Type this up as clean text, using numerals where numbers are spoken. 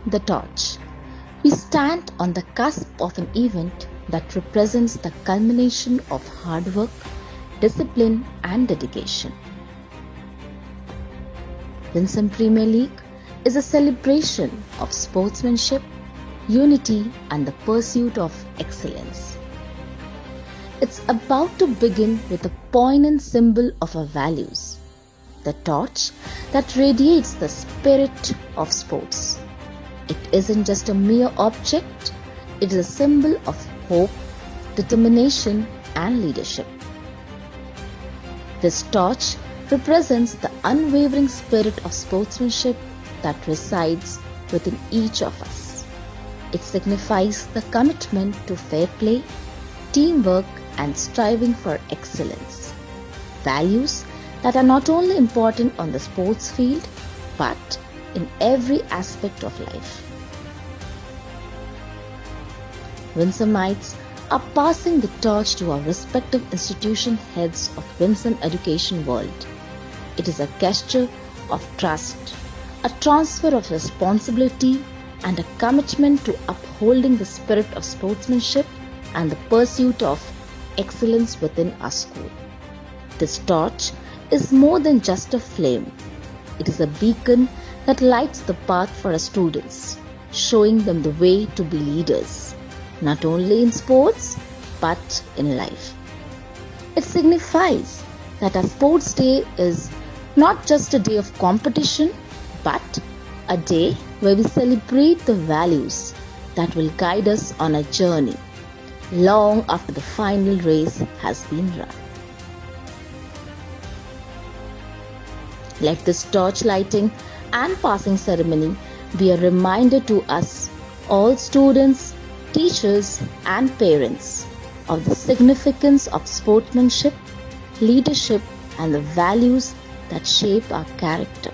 the torch. We stand on the cusp of an event that represents the culmination of hard work, discipline and dedication. Winsome Premier League is a celebration of sportsmanship, unity and the pursuit of excellence. It's about to begin with a poignant symbol of our values, the torch that radiates the spirit of sports. It isn't just a mere object, it is a symbol of hope, determination and leadership. This torch represents the unwavering spirit of sportsmanship that resides within each of us. It signifies the commitment to fair play, teamwork and striving for excellence. Values that are not only important on the sports field but in every aspect of life. Winsomites are passing the torch to our respective institution heads of Winsome Education World. It is a gesture of trust, a transfer of responsibility and a commitment to upholding the spirit of sportsmanship and the pursuit of excellence within our school. This torch is more than just a flame. It is a beacon that lights the path for our students, showing them the way to be leaders, not only in sports but in life. It signifies that our sports day is not just a day of competition but a day where we celebrate the values that will guide us on a journey long after the final race has been run. Let this torch lighting and passing ceremony be a reminder to us, all students, teachers and parents, of the significance of sportsmanship, leadership and the values that shape our character.